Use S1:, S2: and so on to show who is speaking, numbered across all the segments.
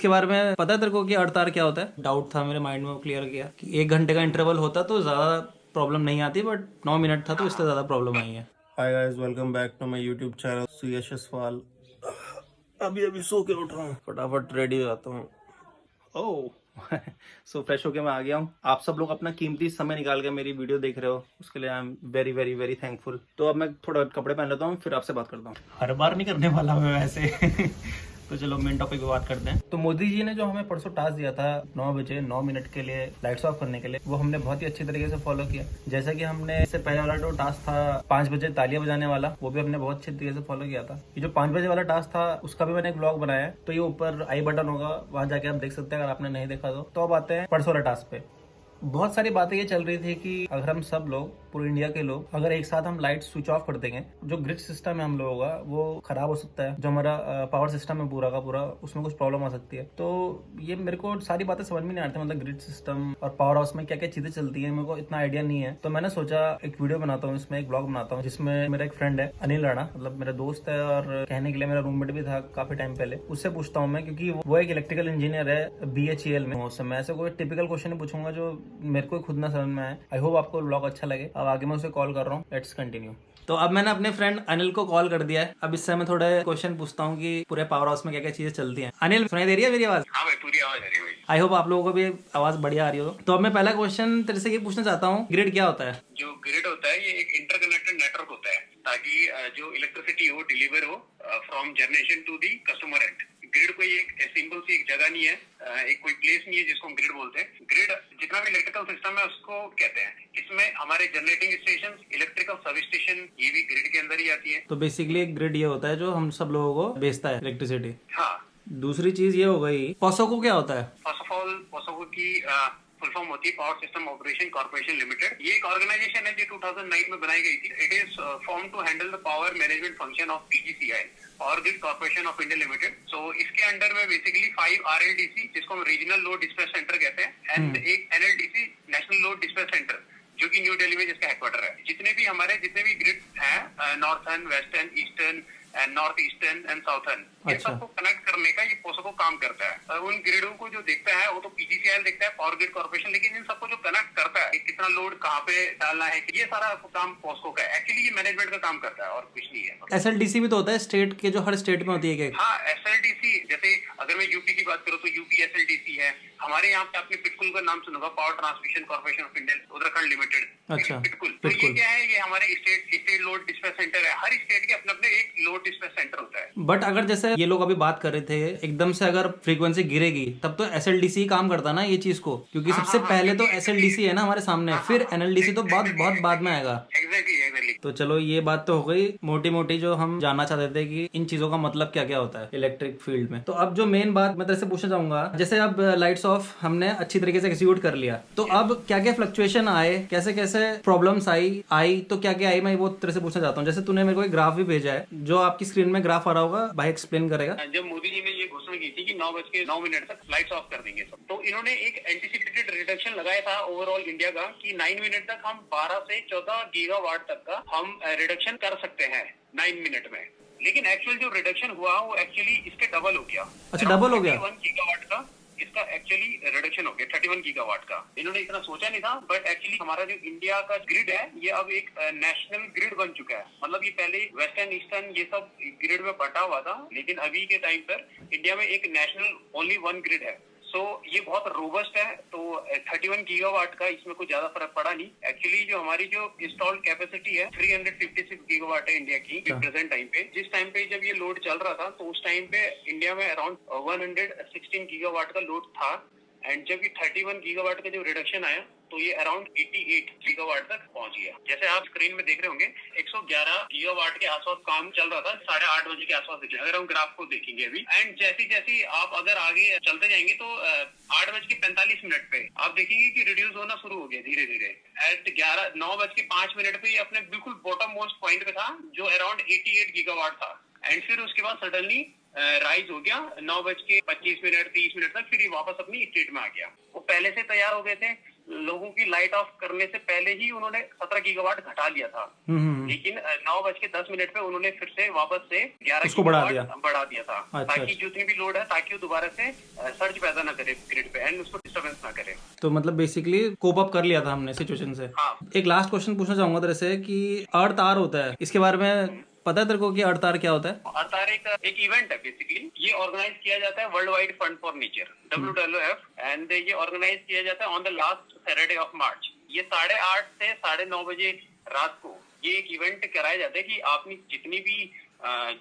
S1: इसके बारे में पता है तेरे को कि अर्थ क्या होता है? डाउट था मेरे माइंड में, वो क्लियर किया कि 1 घंटे का इंटरवल होता तो ज़्यादा प्रॉब्लम नहीं आती, बट 9 मिनट था तो इससे ज़्यादा प्रॉब्लम आई है। Hi guys, welcome back to my YouTube channel Suyash Sawal. अभी अभी सो के उठा हूँ, फटाफट रेडी हो जाता हूँ। ओह सो फ्रेश होके मैं आ गया हूँ। आप सब लोग अपना कीमती समय निकाल के मेरी वीडियो देख रहे हो, उसके लिए I am very very very thankful. तो अब मैं थोड़ा कपड़े पहन लेता हूँ, फिर आपसे बात करता हूँ। हर बार नहीं करने वाला मैं वैसे तो चलो मेन टॉपिक पे बात करते हैं। तो मोदी जी ने जो हमें परसों टास्क दिया था 9 बजे 9 मिनट के लिए लाइट्स ऑफ करने के लिए, वो हमने बहुत ही अच्छी तरीके से फॉलो किया। जैसा कि हमने इससे पहले वाला जो टास्क था 5 बजे तालियां बजाने वाला, वो भी हमने बहुत अच्छी तरीके से फॉलो किया था। ये जो 5 बजे वाला टास्क था उसका भी मैंने एक ब्लॉग बनाया है, तो ये ऊपर आई बटन होगा, वहां जाके आप देख सकते हैं अगर आपने नहीं देखा तो। अब आते हैं परसों वाले टास्क पे। बहुत सारी बातें ये चल रही थी कि अगर हम सब लोग, पूरे इंडिया के लोग, अगर एक साथ हम लाइट स्विच ऑफ कर देंगे, जो ग्रिड सिस्टम है हम लोगों का वो खराब हो सकता है। जो हमारा पावर सिस्टम है पूरा का पूरा, उसमें कुछ प्रॉब्लम आ सकती है। तो ये मेरे को सारी बातें समझ में नहीं आती, मतलब ग्रिड सिस्टम और पावर हाउस में क्या क्या चीजें चलती है, मेरे को इतना आइडिया नहीं है। तो मैंने सोचा एक वीडियो बनाता हूँ, इसमें एक ब्लॉग बनाता हूँ, जिसमें मेरा एक फ्रेंड है अनिल राणा, मतलब मेरा दोस्त है और कहने के लिए मेरा रूममेट भी था काफी टाइम पहले। उससे पूछता हूँ मैं, क्योंकि वो एक इलेक्ट्रिकल इंजीनियर है BHEL में। उस समय ऐसे कोई टिपिकल क्वेश्चन पूछूंगा जो मेरे को खुद ना समझ में आए। आई होप आपको ब्लॉग अच्छा लगे। अब आगे मैं उसे कॉल कर रहा हूँ, लेट्स कंटिन्यू। तो अब मैंने अपने फ्रेंड अनिल को कॉल कर दिया है। अब इससे मैं थोड़े क्वेश्चन पूछता हूँ कि पूरे पावर हाउस में क्या क्या चीजें चलती हैं। अनिल, सुनाई दे रही है मेरी आवाज?
S2: हाँ भाई, पूरी आवाज आ रही है भाई।
S1: आई होप आप लोगों को भी आवाज बढ़िया आ रही हो। तो अब मैं पहला क्वेश्चन तेरे से ये पूछना चाहता हूँ, ग्रिड क्या होता है?
S2: जो ग्रिड होता है ये एक इंटरकनेक्टेड नेटवर्क होता है, ताकि जो इलेक्ट्रिसिटी हो डिलीवर हो from generation to the customer end. Grid कोई एक सिंपल सी एक जगह नहीं है, एक कोई प्लेस नहीं है जिसको हम ग्रिड बोलते हैं। ग्रिड जितना भी इलेक्ट्रिकल सिस्टम है उसको कहते हैं। इसमें हमारे generating station, electrical sub station, ये भी ग्रिड के अंदर ही आती है।
S1: तो बेसिकली ग्रिड ये होता है जो हम सब लोगों को भेजता है इलेक्ट्रिसिटी।
S2: हाँ।
S1: दूसरी चीज ये हो गई, पॉसोको क्या होता है?
S2: फर्स्ट ऑफ ऑल पोसोको की फुल फॉर्म होती है power system operation corporation limited. ये एक ऑर्गेनाइजेशन है जो 2009 में बनाई गई थी। It is form to handle the power management function of PGCI और grid corporation of India limited. So इसके अंडर में बेसिकली 5 RLDC, जिसको हम रीजनल लोड डिस्पैच सेंटर कहते हैं, एंड एक NLDC, national load dispatch centre, जो कि न्यू दिल्ली में जिसका हेडक्वार्टर है। जितने भी ग्रिड हैं, northern, western, eastern and north eastern and southern, इन सबको कनेक्ट करने का ये पोसोको काम करता है। उन ग्रिडों को जो देखता है वो तो PGCIL देखता है, पावर ग्रिड कॉर्पोरेशन, लेकिन इन सबको जो कनेक्ट करता है, कितना लोड कहाँ पे डालना है, ये सारा काम पोसको का है। एक्चुअली ये मैनेजमेंट का काम करता है और कुछ नहीं है।
S1: SLDC भी तो होता है स्टेट के, जो हर स्टेट में होती है।
S2: हाँ, SLDC, जैसे अगर मैं यूपी की बात करूँ तो यूपी SLDC है। हमारे यहाँ पे आपने पिटकुल का नाम सुना होगा, power transmission corporation of India Uttarakhand limited.
S1: अच्छा,
S2: पिटकुल। तो ये क्या है, ये हमारे स्टेट लोड डिस्पैच सेंटर है। हर स्टेट के अपने अपने एक लोड डिस्पैच सेंटर होता है।
S1: बट अगर जैसे ये लोग अभी बात कर रहे थे, एकदम से अगर फ्रीक्वेंसी गिरेगी तब तो SLDC काम करता ना ये चीज को, क्योंकि सबसे पहले तो SLDC है ना हमारे सामने, फिर NLDC तो बहुत बाद में आएगा।
S2: एग्जैक्टली।
S1: तो चलो ये बात तो हो गई मोटी मोटी, जो हम जानना चाहते थे कि इन चीजों का मतलब क्या क्या होता है इलेक्ट्रिक फील्ड में। तो अब जो मेन बात मैं तेरे से पूछना चाहूंगा, जैसे अब लाइट्स ऑफ हमने अच्छी तरीके से एग्जीक्यूट कर लिया, तो अब क्या क्या फ्लक्चुएशन आए, कैसे कैसे प्रॉब्लम्स आई तो क्या क्या आई, मैं वो तेरे से पूछना चाहता हूँ। जैसे तूने मेरे को एक ग्राफ भी भेजा है, जो आपकी स्क्रीन में ग्राफ आ रहा होगा, भाई एक्सप्लेन करेगा।
S2: जब मोदी जी ने ये घोषणा की थी कि 9:09 तक लाइट्स ऑफ कर देंगे सब, तो इन्होंने एक एंटिसिपेटेड रिडक्शन लगाया था ओवरऑल इंडिया का, कि 9 मिनट तक हम 12 से 14 गीगावाट तक का हम रिडक्शन कर सकते हैं 9 मिनट में। लेकिन एक्चुअल जो रिडक्शन हुआ वो एक्चुअली इसके डबल हो गया।
S1: अच्छा, डबल हो गया।
S2: 31 गीगावाट का इसका एक्चुअली रिडक्शन हो गया, 31 गीगावाट का। इन्होंने इतना सोचा नहीं था, बट एक्चुअली हमारा जो इंडिया का ग्रिड है ये अब एक नेशनल ग्रिड बन चुका है। मतलब ये पहले वेस्टर्न ईस्टर्न ये सब ग्रिड में बटा हुआ था, लेकिन अभी के टाइम पर इंडिया में एक नेशनल ओनली 1 ग्रिड है। सो ये बहुत रोबस्ट है। तो 31 गीगावाट का इसमें कोई ज्यादा फर्क पड़ा नहीं। एक्चुअली जो हमारी जो इंस्टॉल्ड कैपेसिटी है 356 गीगावाट है इंडिया की प्रेजेंट टाइम पे। जिस टाइम पे जब ये लोड चल रहा था तो उस टाइम पे इंडिया में अराउंड 116 गीगावाट का लोड था। एंड जब ये 31 गीगावाट का जो रिडक्शन आया तो ये अराउंड 88 गीगावाट तक पहुंच गया। जैसे आप स्क्रीन में देख रहे होंगे 111 गीगावाट के आसपास काम चल रहा था 8:30 बजे के आसपास देखिए, अगर हम ग्राफ को देखेंगे अभी। एंड जैसी आप अगर आगे चलते जाएंगे तो 8:45 पे आप देखेंगे कि रिड्यूस होना शुरू हो गया धीरे धीरे। एट 9:05 पे ये अपने बिल्कुल बॉटम मोस्ट पॉइंट पे था, जो अराउंड 88 गीगावाट था। एंड फिर उसके बाद सडनली राइज हो गया 9:25 30 तक, फिर ये वापस अपनी स्टेट में आ गया। वो पहले से तैयार हो गए थे, लोगों की लाइट ऑफ करने से पहले ही उन्होंने 17 गीगावाट घटा लिया था। लेकिन 9:10 पे उन्होंने फिर से वापस से 11
S1: उसको बढ़ा दिया
S2: था। ताकि जितनी भी लोड है ताकि वो दोबारा से सर्ज पैदा ना करे ग्रिड पे एंड उसको डिस्टर्बेंस ना करे।
S1: तो मतलब बेसिकली कोप अप कर लिया था हमने सिचुएशन से।
S2: हाँ।
S1: एक लास्ट क्वेश्चन पूछना चाहूंगा तेरे से कि अर्थ आर होता है, इसके बारे में पता है तेरे को कि अर्थ आर क्या होता है?
S2: अर्थ आर एक इवेंट है बेसिकली। ये ऑर्गेनाइज किया जाता है world wide fund for nature WWF and ये ऑर्गेनाइज किया जाता है on the last Saturday of March. ये 8:30 से 9:30 बजे रात को ये एक इवेंट कराया जाता है कि आपने जितनी भी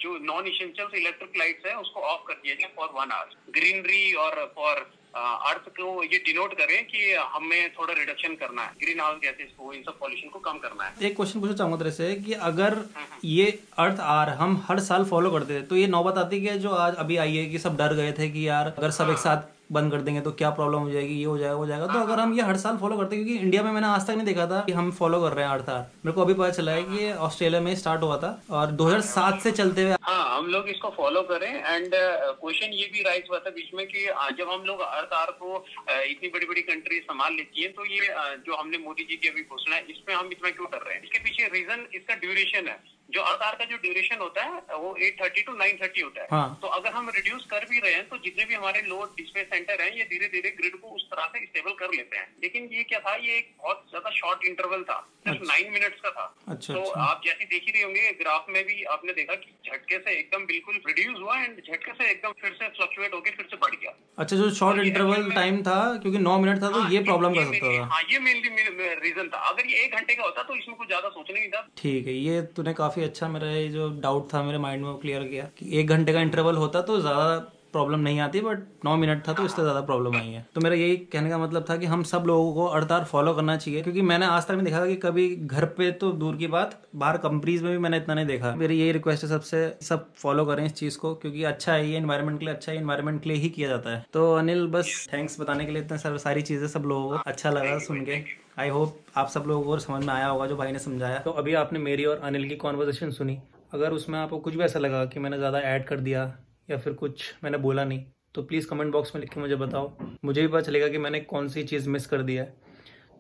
S2: जो नॉन इसेंशियल इलेक्ट्रिक लाइट्स है उसको ऑफ कर दिया जाए फॉर 1 आवर। ग्रीनरी और फॉर अर्थ को ये डिनोट करें कि हमें थोड़ा रिडक्शन करना है, ग्रीन हाउस गैसेस को, इन सब पॉल्यूशन को कम करना है।
S1: एक क्वेश्चन पूछना चाहूंगा तेरे से कि अगर ये अर्थ आर हम हर साल फॉलो करते थे तो ये नौबत आती है जो आज अभी आई है कि सब डर गए थे कि यार अगर सब एक साथ बंद कर देंगे तो क्या प्रॉब्लम हो जाएगी, ये हो जाएगा वो जाएगा। तो अगर हम ये हर साल फॉलो करते हैं, क्योंकि इंडिया में मैंने आज तक नहीं देखा था कि हम फॉलो कर रहे हैं अर्थ आर। मेरे को अभी पता चला है कि ये ऑस्ट्रेलिया में स्टार्ट हुआ था और 2007 से चलते हुए।
S2: हाँ, हम लोग इसको फॉलो करें एंड क्वेश्चन ये भी राइज हुआ था बीच में कि जब हम लोग अर्थ आर को इतनी बड़ी बड़ी कंट्री संभाल लेती है तो ये जो हमने मोदी जी की अभी घोषणा है इसमें हम इतना क्यों कर रहे हैं? इसके पीछे रीजन इसका ड्यूरेशन है। जो अर्थ आर का जो ड्यूरेशन होता है वो 8:30 to 9:30 होता है।
S1: हाँ।
S2: तो अगर हम रिड्यूस कर भी रहे हैं तो जितने भी हमारे लोड डिस्प्ले सेंटर हैं ये धीरे धीरे ग्रिड को उस तरह से स्टेबल कर लेते हैं। लेकिन ये क्या था, ये एक बहुत ज्यादा शॉर्ट इंटरवल था, सिर्फ 9 मिनट्स का था। तो आप जैसे देख ही रहे होंगे ग्राफ में भी आपने देखा कि झटके से एकदम बिल्कुल रिड्यूस हुआ एंड झटके से एकदम फिर से फ्लक्चुएट होकर फिर से बढ़ गया।
S1: अच्छा, जो शॉर्ट इंटरवल टाइम था क्योंकि 9 मिनट था तो ये प्रॉब्लम कर सकता था।
S2: हाँ, ये मेनली रीजन था। अगर ये 1 घंटे का होता तो इसमें कुछ ज्यादा सोचने नहीं था।
S1: ठीक है, ये तूने काफी अच्छा मेरा ये जो डाउट था मेरे माइंड में वो क्लियर किया कि 1 घंटे का इंटरवल होता तो ज्यादा प्रॉब्लम नहीं आती, बट 9 मिनट था तो इससे ज्यादा प्रॉब्लम आई है। तो मेरा यही कहने का मतलब था कि हम सब लोगों को अर्थ आर फॉलो करना चाहिए, क्योंकि मैंने आज तक नहीं देखा कि कभी घर पे तो दूर की बात, बाहर कंपनीज में भी मैंने इतना नहीं देखा। मेरी यही रिक्वेस्ट है सबसे, सब फॉलो करें इस चीज को, क्योंकि अच्छा है, ये एनवायरमेंट के लिए अच्छा है, एनवायरमेंट के लिए ही किया जाता है। तो अनिल, बस थैंक्स बताने के लिए इतने सारी चीजें सब लोगों को अच्छा लगा सुन के। आई होप आप सब लोगों को समझ में आया होगा जो भाई ने समझाया। तो अभी आपने मेरी और अनिल की कॉन्वर्सेशन सुनी। अगर उसमें आपको कुछ भी ऐसा लगा कि मैंने ज़्यादा ऐड कर दिया या फिर कुछ मैंने बोला नहीं, तो प्लीज़ कमेंट बॉक्स में लिख के मुझे बताओ। मुझे भी पता चलेगा कि मैंने कौन सी चीज़ मिस कर दी है।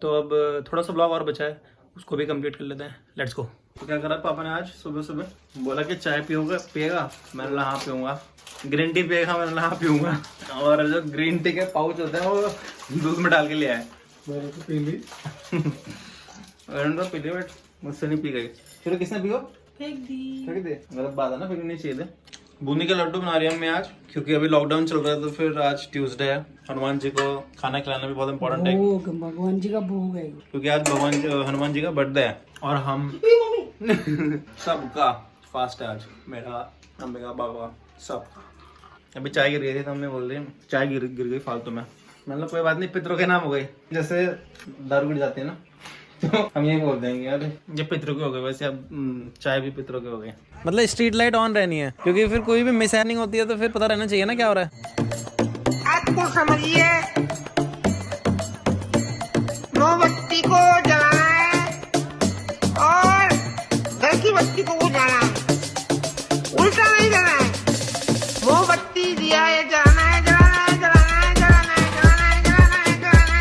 S1: तो अब थोड़ा सा ब्लॉग और बचा है, उसको भी कंप्लीट कर लेते हैं। Let's go. तो क्या करा पापा ने आज सुबह सुबह? बोला कि चाय पिएगा, मैंने बोला हाँ पीऊँगा। ग्रीन टी पिएगा, मैंने बोला हाँ पीऊँगा। और जो ग्रीन टी के पाउच होते हैं वो दूध में डाल के ले आए। मैंने तो पी ली पी ली, बट मुझसे नहीं पी गई। फिर किसने पियो? फेंक दे। गलत बात है ना, फेंकनी चाहिए थे। बूंदी के लड्डू बना रही है मम्मी आज, क्योंकि अभी लॉकडाउन चल रहा है। तो फिर आज ट्यूसडे है, हनुमान जी को खाना खिलाना भी बहुत इम्पोर्टेंट है।
S3: भगवान जी का भोग है,
S1: क्योंकि आज हनुमान जी का बर्थडे है और हम सबका फास्ट है आज, मेरा, मम्मी का, बाबा, सब। अभी चाय गिर गई थी तो हमने बोल रही चाय गिर गई फालतू में। मतलब कोई बात नहीं, पितरों के नाम हो गई, जैसे दारू गिर जाती है ना, तो हम यही बोल देंगे यार ये पितरों के हो गए। वैसे अब चाय भी पितरों के हो गए। मतलब स्ट्रीट लाइट ऑन रहनी है, क्योंकि फिर कोई भी मिस हैपनिंग होती है तो फिर पता रहना चाहिए ना क्या हो रहा है।
S4: आपको समझिए, मोमबत्ती को जलाना है और घर की बत्ती को बुझाना है, उल्टा नहीं करना है। मोमबत्ती दिया है, जलाना है, जलाना है, जलाना है, जलाना है, जलाना है, जलाना है,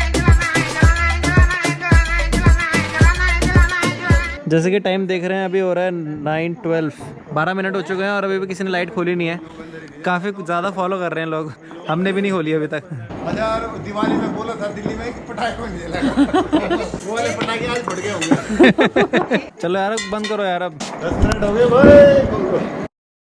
S4: जलाना है, जलाना है, जलाना है, जलाना है, जलाना है, जलाना है, जलाना है, जलाना है।
S1: जैसे कि टाइम देख रहे हैं, अभी हो रहा है 9:12, 12 मिनट हो चुके हैं और अभी भी किसी ने लाइट खोली नहीं है। काफ़ी ज़्यादा फॉलो कर रहे हैं लोग, हमने भी नहीं खोली अभी तक।
S5: हजार दिवाली में बोला था दिल्ली में कि पटाखे नहीं जलेगा, वो वाले पटाखे आज बढ़ गए होंगे।
S1: चलो यार बंद करो यार, अब
S5: 10 मिनट हो गए भाई।